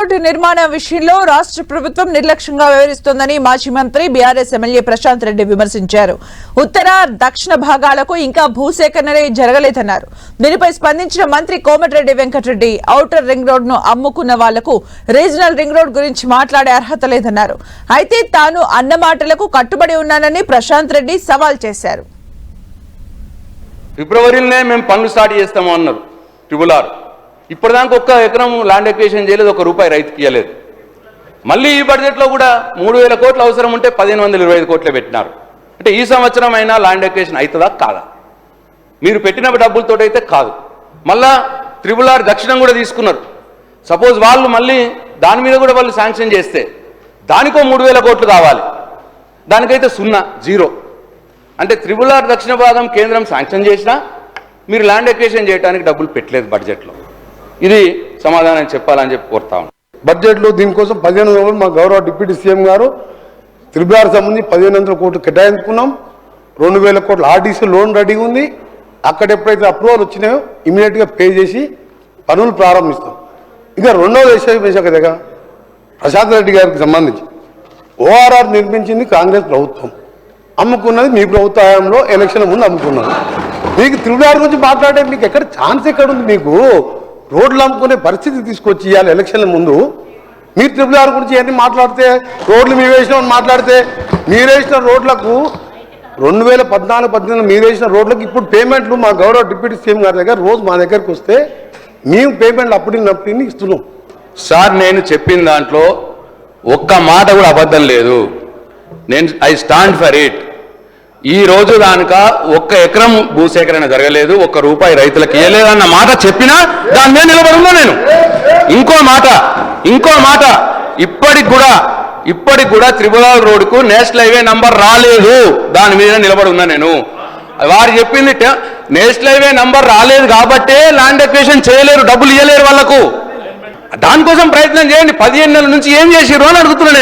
Road నిర్మాణ విషయంలో రాష్ట్ర ప్రభుత్వం నిర్లక్ష్యంగా వ్యవహరిస్తోందని మాజీ మంత్రి బీఆర్ఎస్ ఎమ్మెల్యే ప్రశాంత్ రెడ్డి విమర్శించారు. ఉత్తర దక్షిణ భాగాలకు ఇంకా భూసేకరణే జరగలేదన్నారు. దీనిపై స్పందించిన మంత్రి Komatireddy Venkatreddy outer ring road ను అమ్ముకున్న వాళ్లకు రీజనల్ రింగ్ రోడ్ గురించి మాట్లాడే అర్హత లేదన్నారు. అయితే తాను అన్న మాటలకు కట్టుబడి ఉన్నానని ప్రశాంత్ రెడ్డి సవాల్ చేశారు. ఫిబ్రవరిలోనే మేము పనులు స్టార్ట్ చేస్తాము అన్నారు. ట్రిబుల్ ఆర్ ఇప్పటిదాకా ఒక్క ఎకరం ల్యాండ్ ఎక్వేషన్ చేయలేదు, ₹1 రైతుకి ఇవ్వలేదు. మళ్ళీ ఈ బడ్జెట్లో కూడా 3000 కోట్లు అవసరం ఉంటే 1525 కోట్లే పెట్టినారు. అంటే ఈ సంవత్సరం అయినా ల్యాండ్ ఎక్వేషన్ అవుతుందా కాదా? మీరు పెట్టిన డబ్బులతో అయితే కాదు. మళ్ళా ట్రిబుల్ ఆర్ దక్షిణం కూడా తీసుకున్నారు. సపోజ్ వాళ్ళు మళ్ళీ దాని మీద కూడా వాళ్ళు శాంక్షన్ చేస్తే దానికో 3000 కోట్లు కావాలి. దానికైతే 0 అంటే ట్రిబుల్ ఆర్ దక్షిణ భాగం కేంద్రం శాంక్షన్ చేసినా మీరు ల్యాండ్ ఎక్వేషన్ చేయడానికి డబ్బులు పెట్టలేదు బడ్జెట్లో. ఇది సమాధానం చెప్పాలని చెప్పి కోరుతా ఉన్నాం. బడ్జెట్లో దీనికోసం 1500 మా గౌరవ డిప్యూటీ సీఎం గారు ట్రిబుల్ ఆర్ సంబంధించి 1500 కోట్లు కేటాయించుకున్నాం. 2000 కోట్ల ఆర్టీసీ లోన్ రెడీగా ఉంది. అక్కడ ఎప్పుడైతే అప్రూవల్ వచ్చినాయో ఇమీడియట్గా పే చేసి పనులు ప్రారంభిస్తాం. ఇక రెండవ విషయం కదా ప్రశాంత్ రెడ్డి గారికి సంబంధించి ఓఆర్ఆర్ నిర్మించింది కాంగ్రెస్ ప్రభుత్వం, అమ్ముకున్నది మీ ప్రభుత్వ హయాంలో ఎలక్షన్ ముందు అమ్ముకున్నది. మీకు ట్రిబుల్ ఆర్ గురించి మాట్లాడే మీకు ఎక్కడ ఛాన్స్ ఎక్కడుంది? మీకు రోడ్లు అమ్ముకునే పరిస్థితి తీసుకొచ్చి ఇవ్వాలి ఎలక్షన్ల ముందు. మీరు ట్రిబుల్ ఆర్ గురించి ఇవన్నీ మాట్లాడితే రోడ్లు మీరు వేసినామని మాట్లాడితే మీరు వేసిన రోడ్లకు 2014-18 మీరు వేసిన రోడ్లకు ఇప్పుడు పేమెంట్లు మా గౌరవ డిప్యూటీ సీఎం గారి దగ్గర రోజు మా దగ్గరకు వస్తే మేము పేమెంట్లు అప్పుడు ఇస్తున్నాం. సార్ నేను చెప్పిన దాంట్లో ఒక్క మాట కూడా అబద్ధం లేదు. I stand for it. ఈ రోజు దానిక 1 ఎకరం భూసేకరణ జరగలేదు, ₹1 రైతులకు ఇవ్వలేదన్న మాట చెప్పినా దాని మీద నిలబడున్నా నేను. ఇంకో మాట ఇప్పటికి కూడా ట్రిబుల్ ఆర్ రోడ్డుకు నేషనల్ హైవే నంబర్ రాలేదు, దాని మీద నిలబడున్నా నేను. వారు చెప్పింది నేషనల్ హైవే నంబర్ రాలేదు కాబట్టే ల్యాండ్ ఎక్వేషన్ చేయలేరు, డబ్బులు ఇవ్వలేరు వాళ్లకు. దానికోసం ప్రయత్నం చేయండి. 15 నెలల నుంచి ఏం చేసిర్రు అని అడుగుతున్నాను.